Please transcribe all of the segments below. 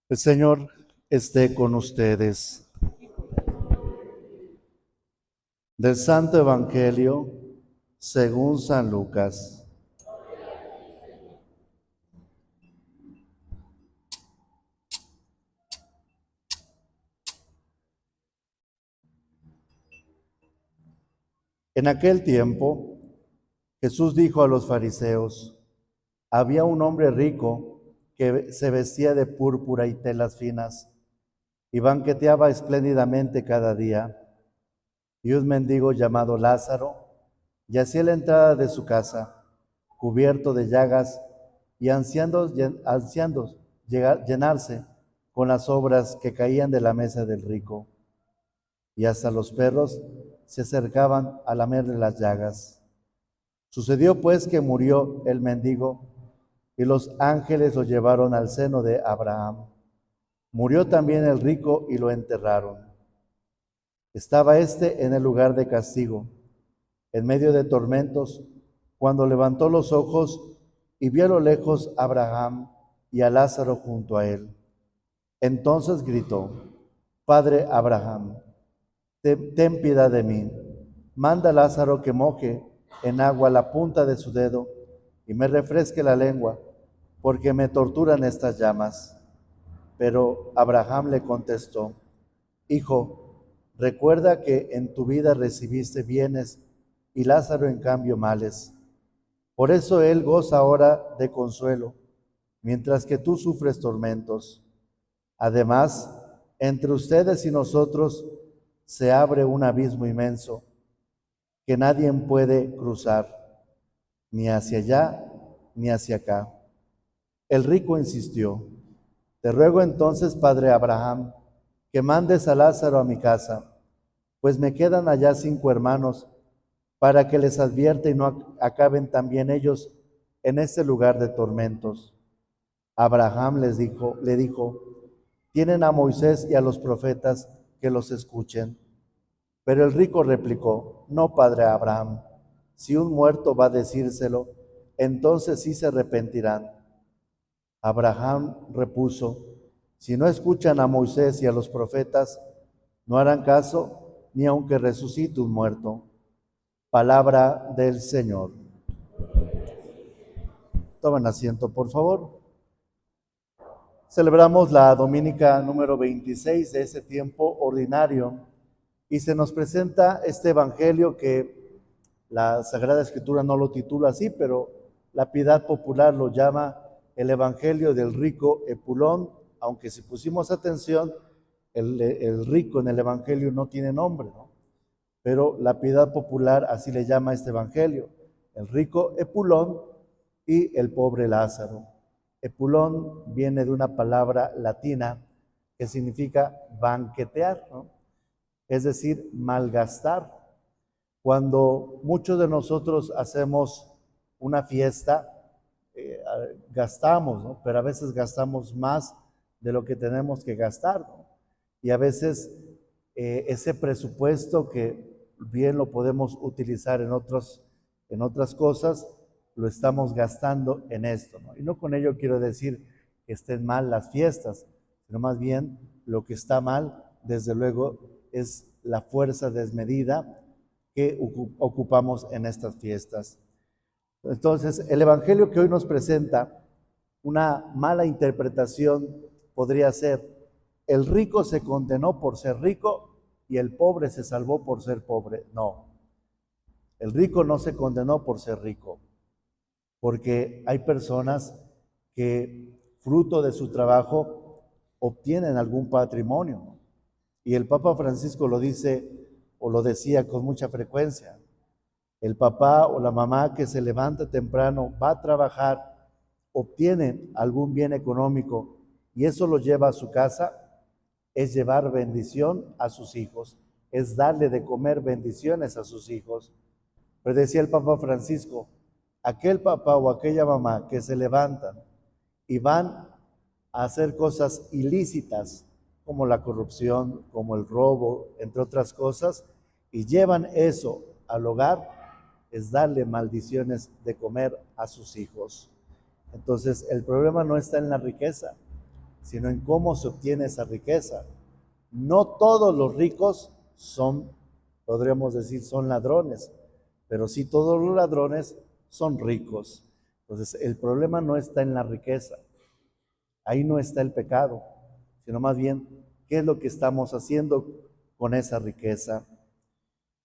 El Señor esté con ustedes. Del Santo Evangelio según San Lucas. En aquel tiempo, Jesús dijo a los fariseos: había un hombre rico que se vestía de púrpura y telas finas y banqueteaba espléndidamente cada día. Y un mendigo llamado Lázaro yacía en la entrada de su casa, cubierto de llagas y ansiando llenarse con las sobras que caían de la mesa del rico. Y hasta los perros se acercaban a lamerle las llagas. Sucedió pues que murió el mendigo y los ángeles lo llevaron al seno de Abraham. Murió también el rico y lo enterraron. Estaba éste en el lugar de castigo, en medio de tormentos, cuando levantó los ojos y vio a lo lejos a Abraham y a Lázaro junto a él. Entonces gritó: Padre Abraham, ten piedad de mí. Manda a Lázaro que moje en agua la punta de su dedo y me refresque la lengua, porque me torturan estas llamas. Pero Abraham le contestó: Hijo, recuerda que en tu vida recibiste bienes y Lázaro en cambio males. Por eso él goza ahora de consuelo, mientras que tú sufres tormentos. Además, entre ustedes y nosotros se abre un abismo inmenso que nadie puede cruzar, ni hacia allá ni hacia acá. El rico insistió: Te ruego entonces, padre Abraham, que mandes a Lázaro a mi casa, pues me quedan allá 5 hermanos, para que les advierta y no acaben también ellos en este lugar de tormentos. Abraham le dijo: Tienen a Moisés y a los profetas, que los escuchen. Pero el rico replicó: No, padre Abraham, si un muerto va a decírselo, entonces sí se arrepentirán. Abraham repuso: Si no escuchan a Moisés y a los profetas, no harán caso ni aunque resucite un muerto. Palabra del Señor. Tomen asiento, por favor. Celebramos la domínica número 26 de ese tiempo ordinario y se nos presenta este evangelio que la Sagrada Escritura no lo titula así, pero la piedad popular lo llama el evangelio del rico Epulón, aunque si pusimos atención, el rico en el evangelio no tiene nombre, ¿no? Pero la piedad popular así le llama a este evangelio: el rico Epulón y el pobre Lázaro. Epulón viene de una palabra latina que significa banquetear, ¿no? Es decir, malgastar. Cuando muchos de nosotros hacemos una fiesta, gastamos, ¿no? Pero a veces gastamos más de lo que tenemos que gastar, ¿no? Y a veces ese presupuesto que bien lo podemos utilizar en otras cosas, lo estamos gastando en esto, ¿no? Y no con ello quiero decir que estén mal las fiestas, sino más bien lo que está mal, desde luego, es la fuerza desmedida que ocupamos en estas fiestas. Entonces, el evangelio que hoy nos presenta, una mala interpretación podría ser: el rico se condenó por ser rico y el pobre se salvó por ser pobre. No, el rico no se condenó por ser rico, porque hay personas que fruto de su trabajo obtienen algún patrimonio. Y el Papa Francisco lo dice o lo decía con mucha frecuencia: el papá o la mamá que se levanta temprano, va a trabajar, obtiene algún bien económico y eso lo lleva a su casa, es llevar bendición a sus hijos, es darle de comer bendiciones a sus hijos. Pero decía el Papa Francisco: aquel papá o aquella mamá que se levantan y van a hacer cosas ilícitas, como la corrupción, como el robo, entre otras cosas, y llevan eso al hogar, es darle maldiciones de comer a sus hijos. Entonces, el problema no está en la riqueza, sino en cómo se obtiene esa riqueza. No todos los ricos son, podríamos decir, son ladrones, pero sí todos los ladrones son ricos. Entonces, el problema no está en la riqueza, ahí no está el pecado, sino más bien, ¿qué es lo que estamos haciendo con esa riqueza?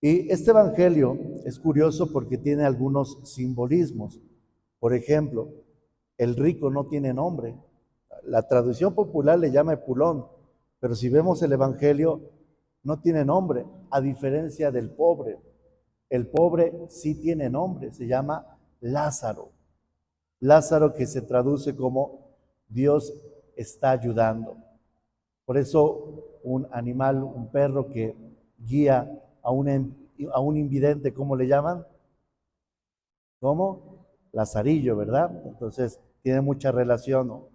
Y este evangelio es curioso porque tiene algunos simbolismos. Por ejemplo, el rico no tiene nombre. La traducción popular le llama Epulón, pero si vemos el evangelio, no tiene nombre, a diferencia del pobre. El pobre sí tiene nombre, se llama Lázaro. Lázaro, que se traduce como Dios está ayudando. Por eso un animal, un perro que guía a un invidente, ¿cómo le llaman? ¿Cómo? Lazarillo, ¿verdad? Entonces tiene mucha relación, ¿no?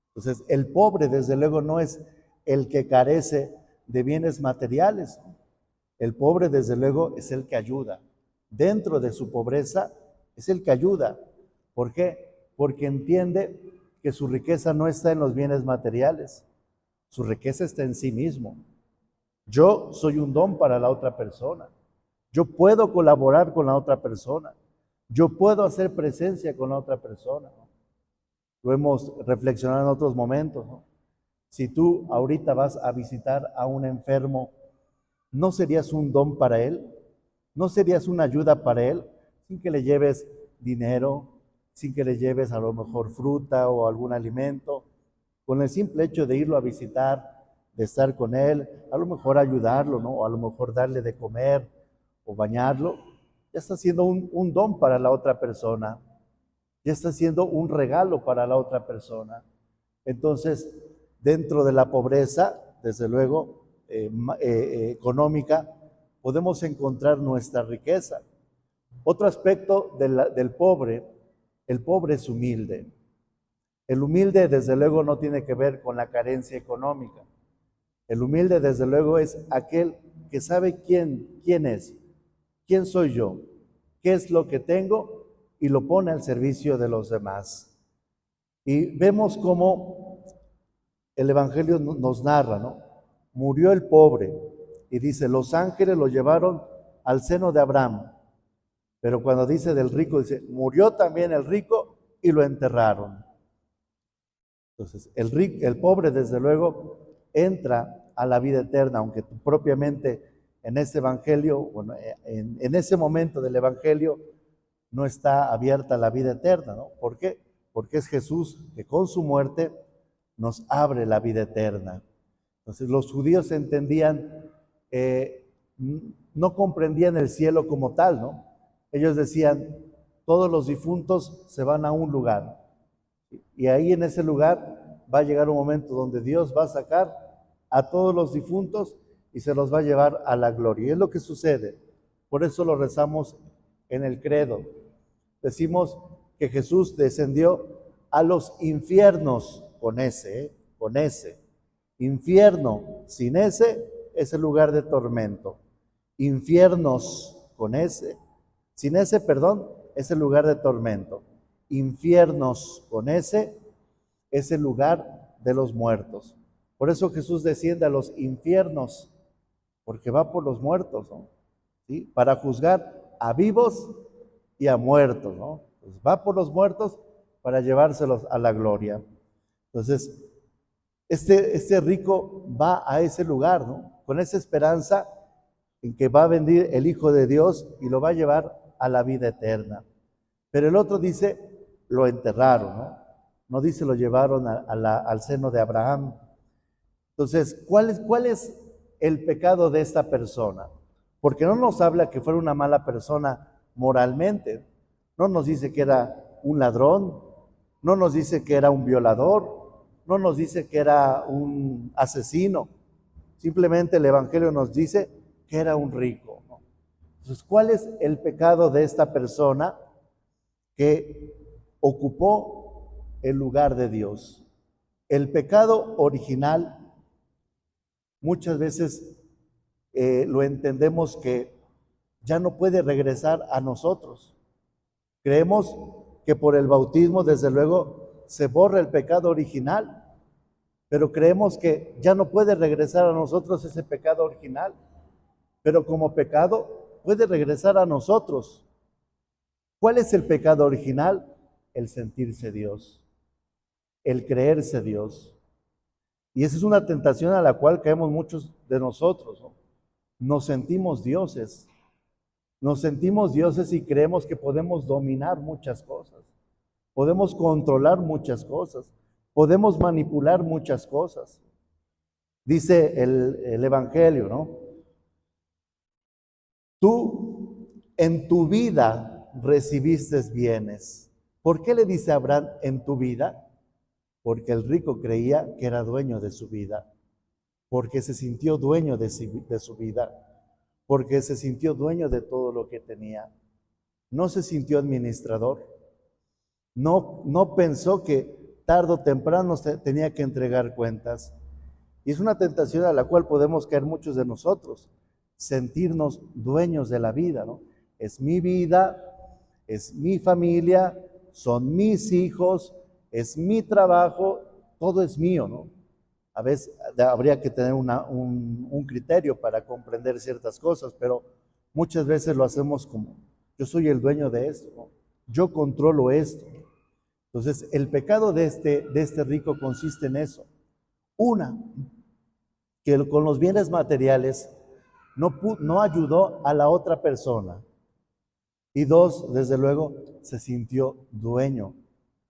Entonces el pobre desde luego no es el que carece de bienes materiales. El pobre desde luego es el que ayuda. Dentro de su pobreza es el que ayuda. ¿Por qué? Porque entiende que su riqueza no está en los bienes materiales. Su riqueza está en sí mismo. Yo soy un don para la otra persona. Yo puedo colaborar con la otra persona. Yo puedo hacer presencia con la otra persona, ¿no? Lo hemos reflexionado en otros momentos, ¿no? Si tú ahorita vas a visitar a un enfermo, ¿no serías un don para él? ¿No serías una ayuda para él? Sin que le lleves dinero, sin que le lleves a lo mejor fruta o algún alimento. Con el simple hecho de irlo a visitar, de estar con él, a lo mejor ayudarlo, ¿no? O a lo mejor darle de comer o bañarlo, ya está siendo un don para la otra persona, ya está siendo un regalo para la otra persona. Entonces, dentro de la pobreza, desde luego, económica, podemos encontrar nuestra riqueza. Otro aspecto del pobre, el pobre es humilde. El humilde, desde luego, no tiene que ver con la carencia económica. El humilde, desde luego, es aquel que sabe quién es, quién soy yo, qué es lo que tengo y lo pone al servicio de los demás. Y vemos cómo el Evangelio nos narra, ¿no? Murió el pobre y dice, los ángeles lo llevaron al seno de Abraham. Pero cuando dice del rico, dice, murió también el rico y lo enterraron. Entonces, el pobre, desde luego, entra a la vida eterna, aunque propiamente en este evangelio, bueno, en ese momento del evangelio, no está abierta la vida eterna, ¿no? ¿Por qué? Porque es Jesús que con su muerte nos abre la vida eterna. Entonces, los judíos entendían, no comprendían el cielo como tal, ¿no? Ellos decían, todos los difuntos se van a un lugar. Y ahí en ese lugar va a llegar un momento donde Dios va a sacar a todos los difuntos y se los va a llevar a la gloria. Y es lo que sucede. Por eso lo rezamos en el credo. Decimos que Jesús descendió a los infiernos con ese. Infierno sin ese es el lugar de tormento. Infiernos con ese, sin ese, perdón, es el lugar de tormento. Infiernos con ese es el lugar de los muertos. Por eso Jesús desciende a los infiernos, porque va por los muertos, ¿no? ¿Sí? Para juzgar a vivos y a muertos, ¿no? Pues va por los muertos para llevárselos a la gloria. Entonces, este rico va a ese lugar, ¿no? Con esa esperanza en que va a venir el Hijo de Dios y lo va a llevar a la vida eterna. Pero el otro dice, lo enterraron, ¿no? No dice lo llevaron al seno de Abraham. Entonces, ¿cuál es el pecado de esta persona? Porque no nos habla que fuera una mala persona moralmente. No nos dice que era un ladrón, no nos dice que era un violador, no nos dice que era un asesino. Simplemente el Evangelio nos dice que era un rico, ¿no? Entonces, ¿cuál es el pecado de esta persona que ocupó el lugar de Dios? El pecado original muchas veces lo entendemos que ya no puede regresar a nosotros. Creemos que por el bautismo, desde luego, se borra el pecado original, pero creemos que ya no puede regresar a nosotros ese pecado original, pero como pecado puede regresar a nosotros. ¿Cuál es el pecado original? El sentirse Dios, el creerse Dios. Y esa es una tentación a la cual caemos muchos de nosotros, ¿no? Nos sentimos dioses y creemos que podemos dominar muchas cosas, podemos controlar muchas cosas, podemos manipular muchas cosas. Dice el Evangelio, ¿no? Tú en tu vida recibiste bienes. ¿Por qué le dice a Abraham en tu vida? Porque el rico creía que era dueño de su vida, porque se sintió dueño de su vida, porque se sintió dueño de todo lo que tenía. No se sintió administrador, no pensó que tarde o temprano tenía que entregar cuentas. Y es una tentación a la cual podemos caer muchos de nosotros, sentirnos dueños de la vida, ¿no? Es mi vida, es mi familia, son mis hijos, es mi trabajo, todo es mío, ¿no? A veces habría que tener un criterio para comprender ciertas cosas, pero muchas veces lo hacemos como, yo soy el dueño de esto, ¿no? Yo controlo esto. Entonces, el pecado de este rico consiste en eso. Una, que con los bienes materiales no ayudó a la otra persona. Y dos, desde luego, se sintió dueño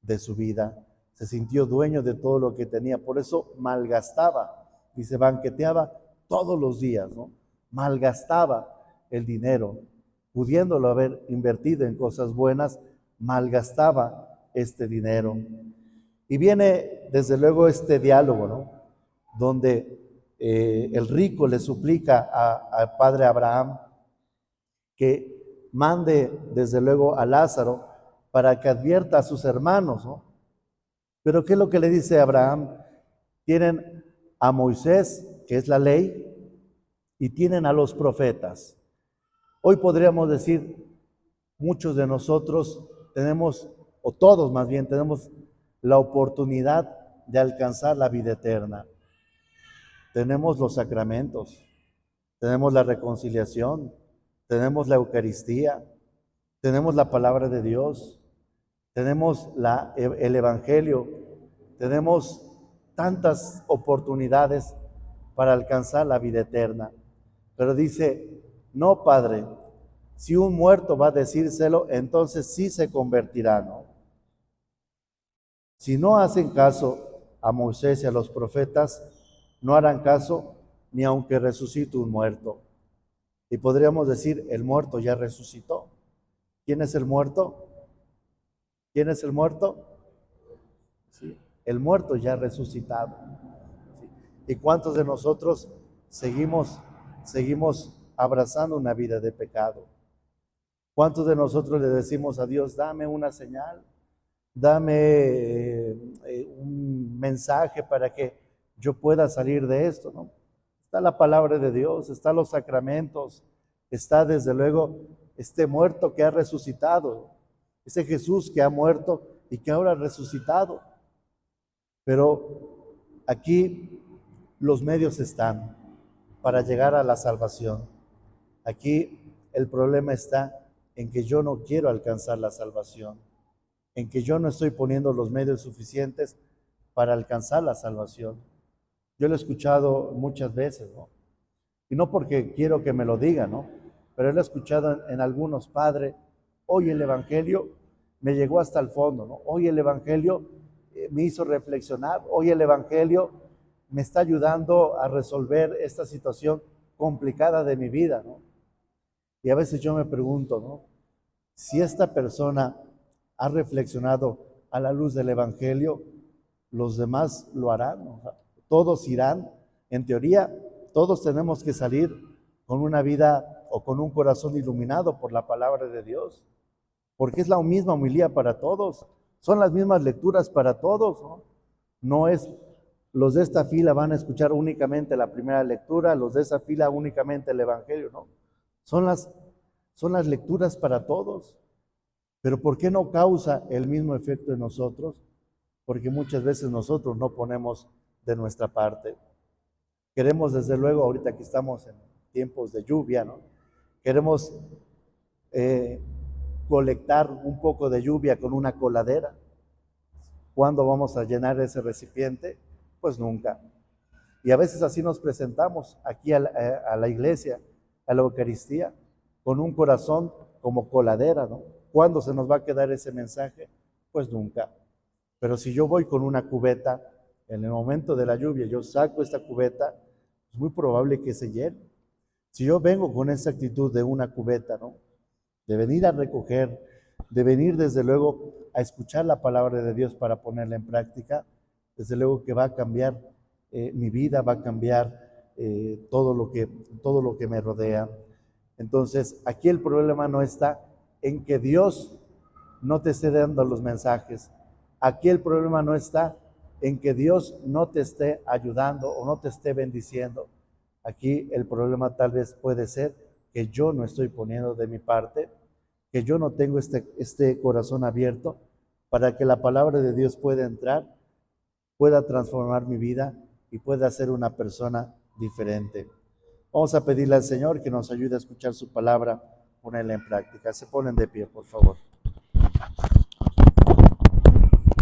de su vida, se sintió dueño de todo lo que tenía, por eso malgastaba, dice, banqueteaba todos los días, ¿no? Malgastaba el dinero, pudiéndolo haber invertido en cosas buenas, malgastaba este dinero. Y viene desde luego este diálogo, ¿no? Donde el rico le suplica al padre Abraham que mande desde luego a Lázaro para que advierta a sus hermanos, ¿no? Pero ¿qué es lo que le dice Abraham? Tienen a Moisés, que es la ley, y tienen a los profetas. Hoy podríamos decir, muchos de nosotros tenemos, o todos más bien, tenemos la oportunidad de alcanzar la vida eterna. Tenemos los sacramentos, tenemos la reconciliación, tenemos la Eucaristía, tenemos la palabra de Dios, tenemos el Evangelio, tenemos tantas oportunidades para alcanzar la vida eterna. Pero dice, no, Padre, si un muerto va a decírselo, entonces sí se convertirá, ¿no? Si no hacen caso a Moisés y a los profetas, no harán caso ni aunque resucite un muerto. Y podríamos decir, el muerto ya resucitó. ¿Quién es el muerto? ¿Quién es el muerto? ¿Sí? El muerto ya resucitado. ¿Sí? ¿Y cuántos de nosotros seguimos abrazando una vida de pecado? ¿Cuántos de nosotros le decimos a Dios, dame una señal, dame un mensaje para que yo pueda salir de esto, ¿no? Está la palabra de Dios, están los sacramentos, está desde luego este muerto que ha resucitado, ese Jesús que ha muerto y que ahora ha resucitado. Pero aquí los medios están para llegar a la salvación. Aquí el problema está en que yo no quiero alcanzar la salvación, en que yo no estoy poniendo los medios suficientes para alcanzar la salvación. Yo lo he escuchado muchas veces, ¿no? Y no porque quiero que me lo digan, ¿no? Pero lo he escuchado en algunos padres, hoy el Evangelio me llegó hasta el fondo, ¿no? Hoy el Evangelio me hizo reflexionar, hoy el Evangelio me está ayudando a resolver esta situación complicada de mi vida, ¿no? Y a veces yo me pregunto, ¿no? Si esta persona ha reflexionado a la luz del Evangelio, los demás lo harán, ¿no? O sea, todos irán, en teoría, todos tenemos que salir con una vida o con un corazón iluminado por la palabra de Dios, porque es la misma homilía para todos, son las mismas lecturas para todos, ¿no? No es, los de esta fila van a escuchar únicamente la primera lectura, los de esa fila únicamente el Evangelio, ¿no? Son las lecturas para todos. Pero ¿por qué no causa el mismo efecto en nosotros? Porque muchas veces nosotros no ponemos de nuestra parte. Queremos, desde luego, ahorita que estamos en tiempos de lluvia, ¿no? Queremos colectar un poco de lluvia con una coladera. ¿Cuándo vamos a llenar ese recipiente? Pues nunca. Y a veces así nos presentamos aquí a la iglesia, a la Eucaristía, con un corazón como coladera, ¿no? ¿Cuándo se nos va a quedar ese mensaje? Pues nunca. Pero si yo voy con una cubeta, en el momento de la lluvia, yo saco esta cubeta, es muy probable que se llene. Si yo vengo con esa actitud de una cubeta, ¿no? De venir a recoger, de venir desde luego a escuchar la palabra de Dios para ponerla en práctica, desde luego que va a cambiar mi vida, va a cambiar todo lo que me rodea. Entonces, aquí el problema no está en que Dios no te esté dando los mensajes. Aquí el problema no está en que Dios no te esté ayudando o no te esté bendiciendo. Aquí el problema tal vez puede ser que yo no estoy poniendo de mi parte, que yo no tengo este corazón abierto para que la palabra de Dios pueda entrar, pueda transformar mi vida y pueda ser una persona diferente. Vamos a pedirle al Señor que nos ayude a escuchar su palabra, ponerla en práctica. Se ponen de pie, por favor.